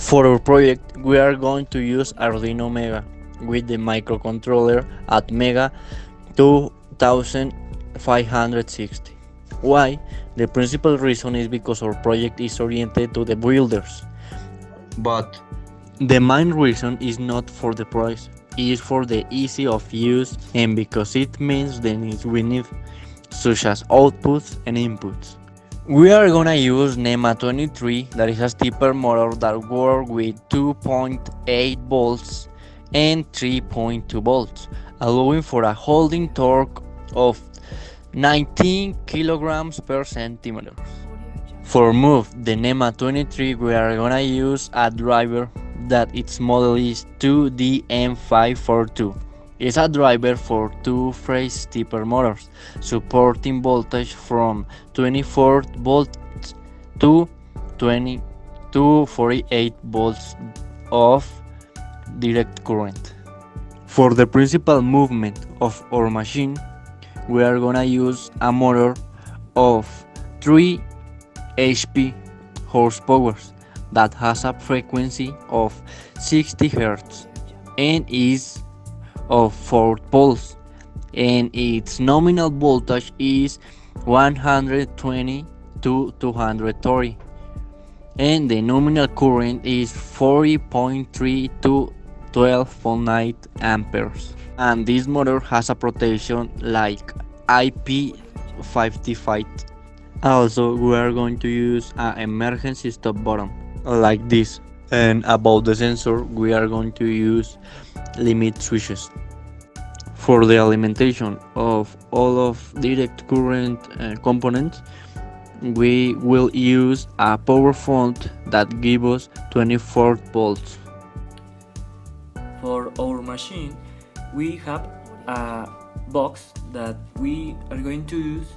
For our project, we are going to use Arduino Mega with the microcontroller at Mega 2560. Why? The principal reason is because our project is oriented to the builders. But the main reason is not for the price, it is for the easy of use and because it means the needs we need, such as outputs and inputs. We are gonna use NEMA 23, that is a stepper motor that works with 2.8 volts and 3.2 volts, allowing for a holding torque of 19 kilograms per centimeter. For move the NEMA 23, we are gonna use a driver that its model is 2DM542. It's a driver for two-phase stepper motors, supporting voltage from 24 volts to 20 to 48 volts of direct current. For the principal movement of our machine, we are gonna use a motor of 3 HP horsepower that has a frequency of 60 Hz and is of 4 poles, and its nominal voltage is 120 to 230, and the nominal current is 40.3 to 12.9 amperes. And this motor has a protection like IP55. Also, we are going to use an emergency stop button like this. And about the sensor, we are going to use limit switches. For the alimentation of all of direct current components, we will use a power font that gives us 24 volts. For our machine, we have a box that we are going to use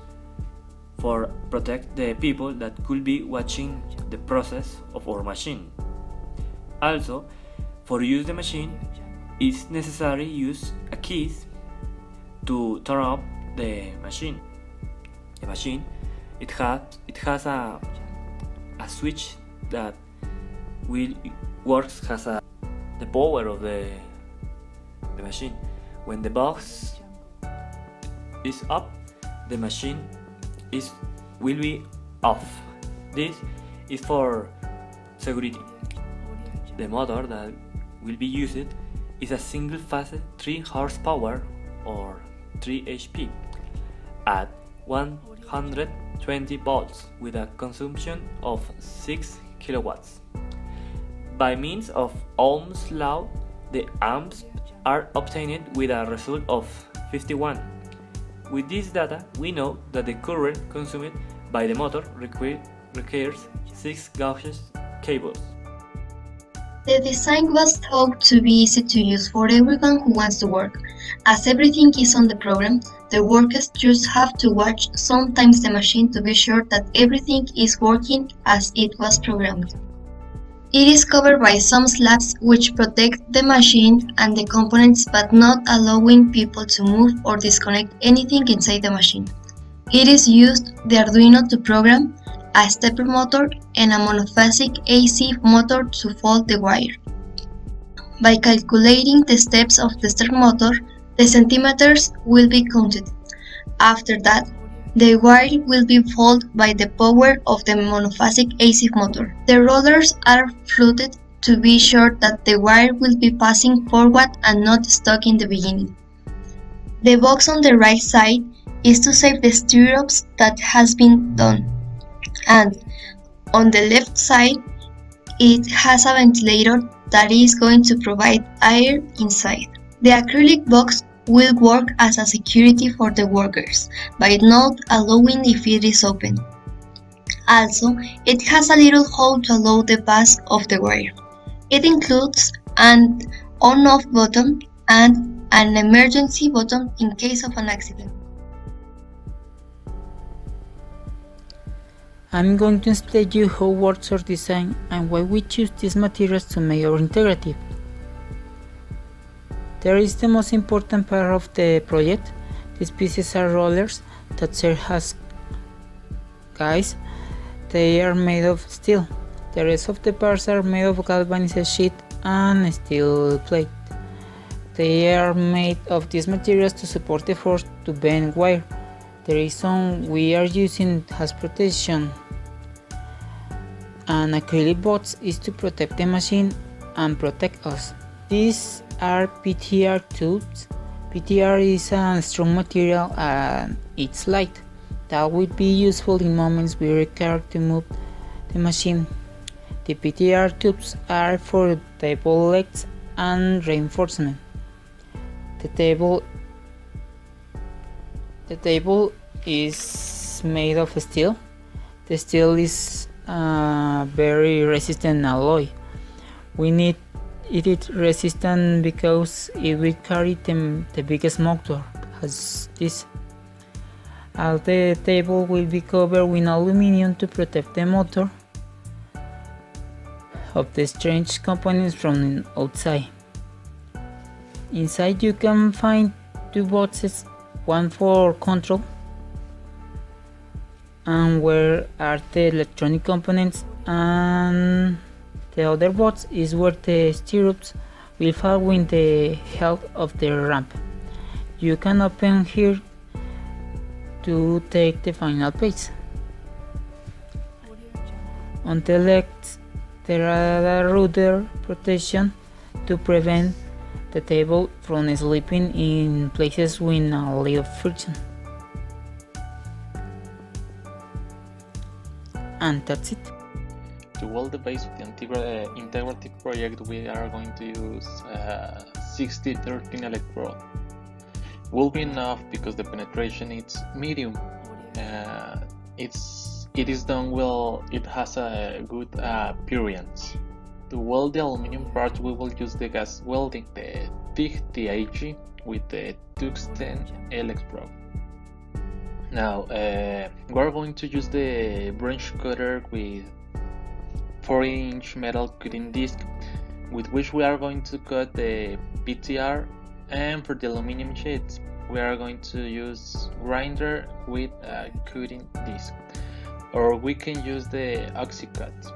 for protect the people that could be watching the process of our machine. Also, for use the machine, it's necessary use a keys to turn off the machine. The machine it has a switch that will works as the power of the machine. When the box is up, the machine will be off. This is for security. The motor that will be used is a single phase 3 horsepower or 3 HP at 120 volts with a consumption of 6 kilowatts. By means of Ohm's law, the amps are obtained with a result of 51. With this data, we know that the current consumed by the motor requires 6 gauge cables. The design was thought to be easy to use for everyone who wants to work. As everything is on the program, the workers just have to watch sometimes the machine to be sure that everything is working as it was programmed. It is covered by some slabs which protect the machine and the components but not allowing people to move or disconnect anything inside the machine. It is used the Arduino to program a stepper motor and a monophasic AC motor to fold the wire. By calculating the steps of the stepper motor, the centimeters will be counted. After that, the wire will be folded by the power of the monophasic AC motor. The rollers are fluted to be sure that the wire will be passing forward and not stuck in the beginning. The box on the right side is to save the stirrups that has been done, and on the left side it has a ventilator that is going to provide air inside. The acrylic box will work as a security for the workers by not allowing if it is open. Also, it has a little hole to allow the pass of the wire. It includes an on-off button and an emergency button in case of an accident. I'm going to explain you how works our design and why we choose these materials to make our integrative. There is the most important part of the project. These pieces are rollers that serve as guides. They are made of steel The rest of the parts are made of galvanized sheet and steel plate. They are made of these materials to support the force to bend wire. The reason we are using has protection and acrylic boards is to protect the machine and protect us. These are PTR tubes. PTR is a strong material and it's light. That will be useful in moments we require to move the machine. The PTR tubes are for table legs and reinforcement. The table is made of steel. The steel is a very resistant alloy. We need it resistant because it will carry the biggest motor as this. All the table will be covered with aluminum to protect the motor of the strange components from outside. Inside you can find two boxes, one for control and where are the electronic components, and the other box is where the stirrups will fall with the help of the ramp. You can open here to take the final page. On the left there are a rudder protection to prevent the table from slipping in places with a little friction. And that's it. To weld the base of the integrative project, we are going to use 60-13 electrode. Will be enough because the penetration is medium. It is done well. It has a good appearance. To weld the aluminum parts, we will use the gas welding, the thick TIG with the tungsten electrode. Now we are going to use the branch cutter with 4-inch metal cutting disc, with which we are going to cut the PTR, and for the aluminum sheets we are going to use grinder with a cutting disc, or we can use the OxyCut.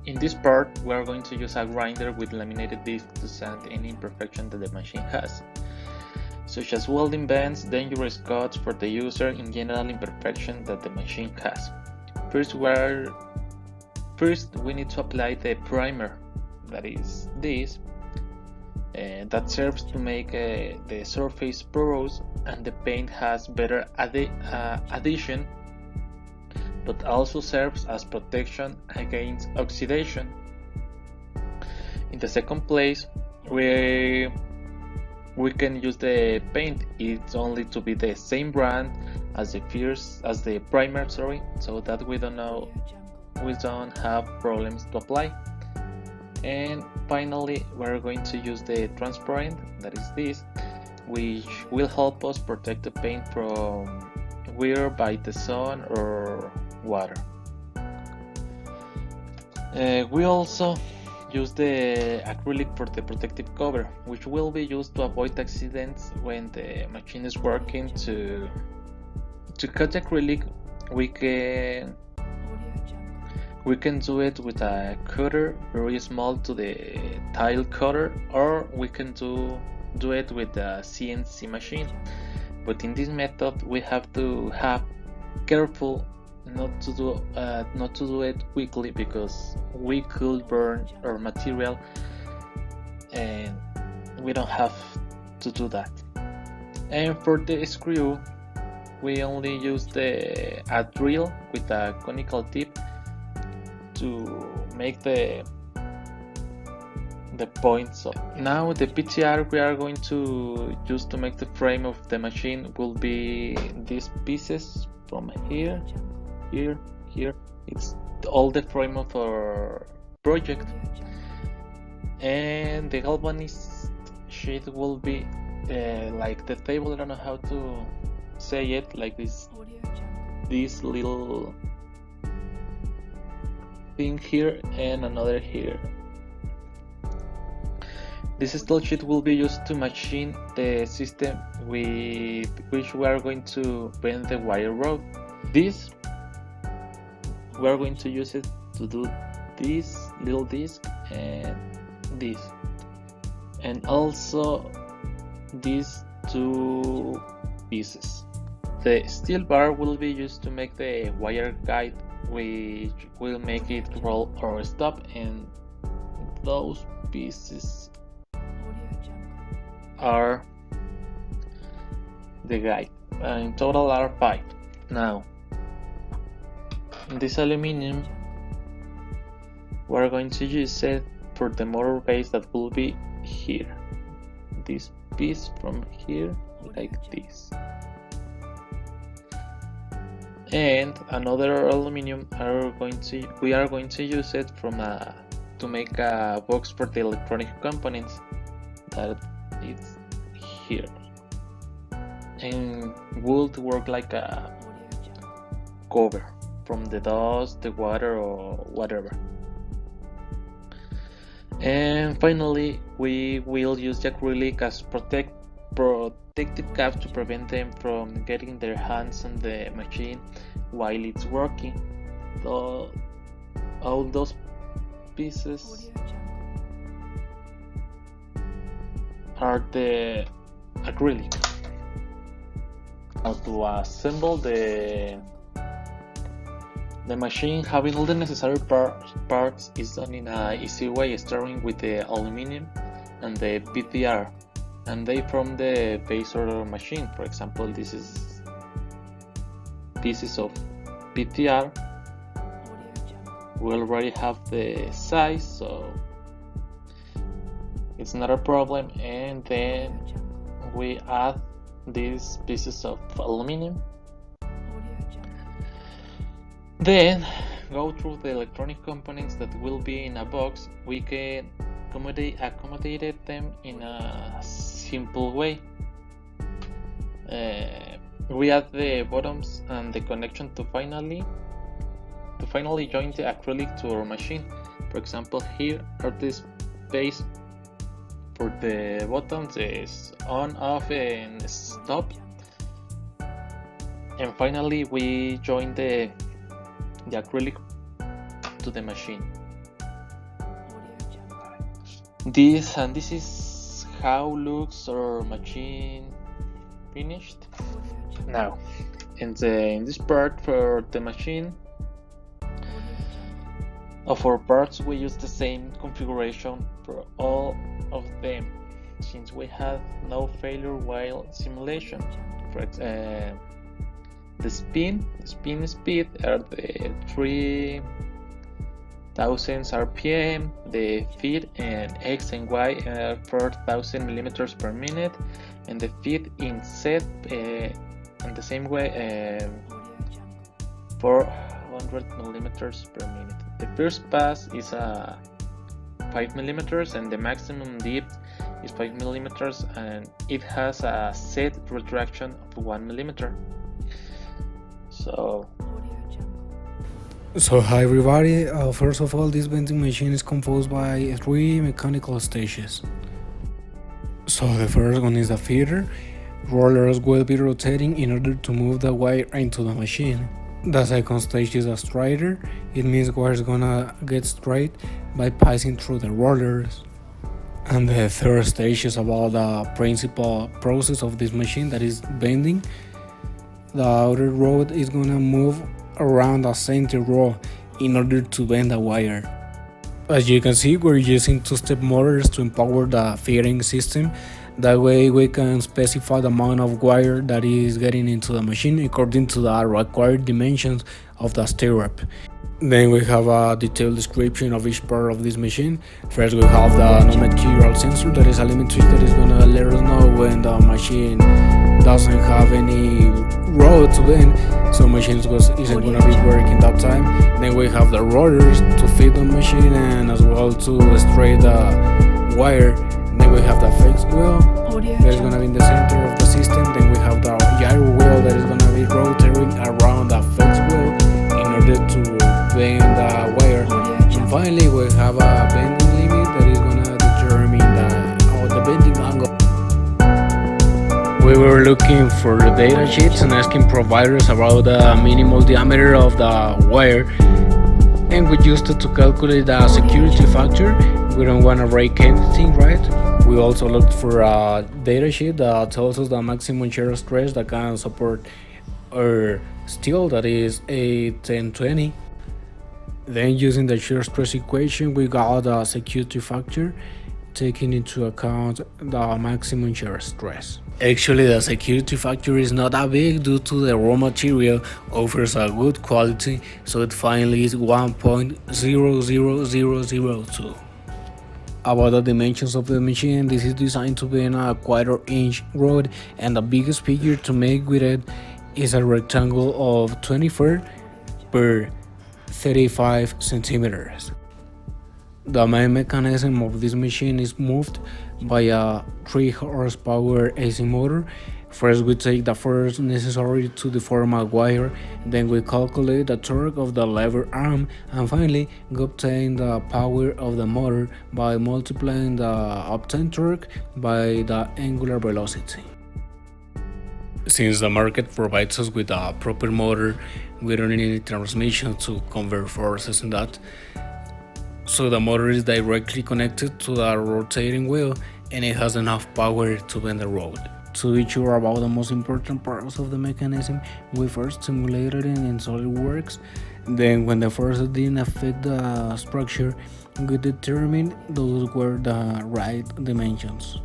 In this part we are going to use a grinder with laminated disc to sand any imperfection that the machine has, such as welding bends, dangerous cuts for the user, and general imperfection that the machine has. First we need to apply the primer, that is this, that serves to make the surface porous and the paint has better adhesion, but also serves as protection against oxidation. In the second place, we can use the paint. It's only to be the same brand as the primer, so that we don't have problems to apply. And finally, we're going to use the transparent, that is this, which will help us protect the paint from wear by the sun or water. We also use the acrylic for the protective cover, which will be used to avoid accidents when the machine is working. To cut the acrylic, we can do it with a cutter very small to the tile cutter, or we can do it with a CNC machine. But in this method we have to have careful not to do it quickly, because we could burn our material and we don't have to do that. And for the screw, we only use a drill with a conical tip to make the points. Now the PTR we are going to use to make the frame of the machine will be these pieces from here. It's all the frame of our project, and the galvanized sheet will be like the table. I don't know how to say it, like this little thing here and another here. This steel sheet will be used to machine the system with which we are going to bend the wire rod. This we are going to use it to do this little disc and this, and also these two pieces. The steel bar will be used to make the wire guide, which will make it roll or stop, and those pieces are the guide. In total are 5. Now, this aluminum, we're going to use it for the motor base that will be here. This piece from here, like this. And another aluminum we are going to use it to make a box for the electronic components that is here, and would work like a cover from the dust, the water, or whatever. And finally, we will use the acrylic as protective caps to prevent them from getting their hands on the machine while it's working. So all those pieces are the acrylic. Now to assemble the machine, having all the necessary parts is done in an easy way, starting with the aluminum and the PTR, and they from the base order machine. For example, this is pieces of PTR. We already have the size, so it's not a problem. And then we add these pieces of aluminum. Then go through the electronic components that will be in a box. We can accommodate them in a simple way. We add the bottoms and the connection to finally join the acrylic to our machine. For example, here are this space for the buttons is on, off, and stop. And finally, we join the acrylic to the machine. This is how looks our machine finished. Now, in this part for the machine, of our parts we use the same configuration for all of them, since we had no failure while simulation. For the spin speed are the 3000 RPM, the feed and X and Y are 4000 millimeters per minute, and the feed in Z in the same way 400 millimeters per minute. The first pass is 5 millimeters, and the maximum depth is 5 millimeters, and it has a set retraction of 1 millimeter. So hi everybody, first of all, this vending machine is composed by 3 mechanical stages. So the first one is the feeder. Rollers will be rotating in order to move the wire into the machine. The second stage is a strider. It means wire is gonna get straight by passing through the rollers. And the third stage is about the principal process of this machine, that is bending. The outer rod is gonna move around the center row in order to bend the wire. As you can see, we're using two-step motors to empower the feeding system. That way we can specify the amount of wire that is getting into the machine according to the required dimensions of the stirrup. Then we have a detailed description of each part of this machine. First we have the non-material sensor, that is a limit switch that is gonna let us know when the machine doesn't have any road to bend, so machine isn't gonna be working that time. Then we have the rotors to feed the machine and as well to straight the wire. Then we have the fixed wheel that is gonna be in the center of the system. Then we have the gyro wheel that is gonna be rotating around the fixed wheel in order to bend the wire. And finally we have a bending limit that is gonna determine the bending angle. We were looking for the data sheets and asking providers about the minimal diameter of the wire, and we used it to calculate the security factor. We don't want to break anything, right? We also looked for a data sheet that tells us the maximum shear stress that can support our steel, that is a 1020. Then using the shear stress equation, we got the security factor, taking into account the maximum shear stress. Actually, the security factor is not that big due to the raw material offers a good quality, so it finally is 1.00002. About the dimensions of the machine, this is designed to be in a 1/4-inch rod, and the biggest figure to make with it is a rectangle of 24 per 35 centimeters. The main mechanism of this machine is moved by a 3 horsepower AC motor. First we take the force necessary to deform a wire, then we calculate the torque of the lever arm, and finally we obtain the power of the motor by multiplying the obtained torque by the angular velocity. Since the market provides us with a proper motor, we don't need any transmission to convert forces in that. So the motor is directly connected to the rotating wheel, and it has enough power to bend the rod. To be sure about the most important parts of the mechanism, we first simulated it in SolidWorks. Then when the forces didn't affect the structure, we determined those were the right dimensions.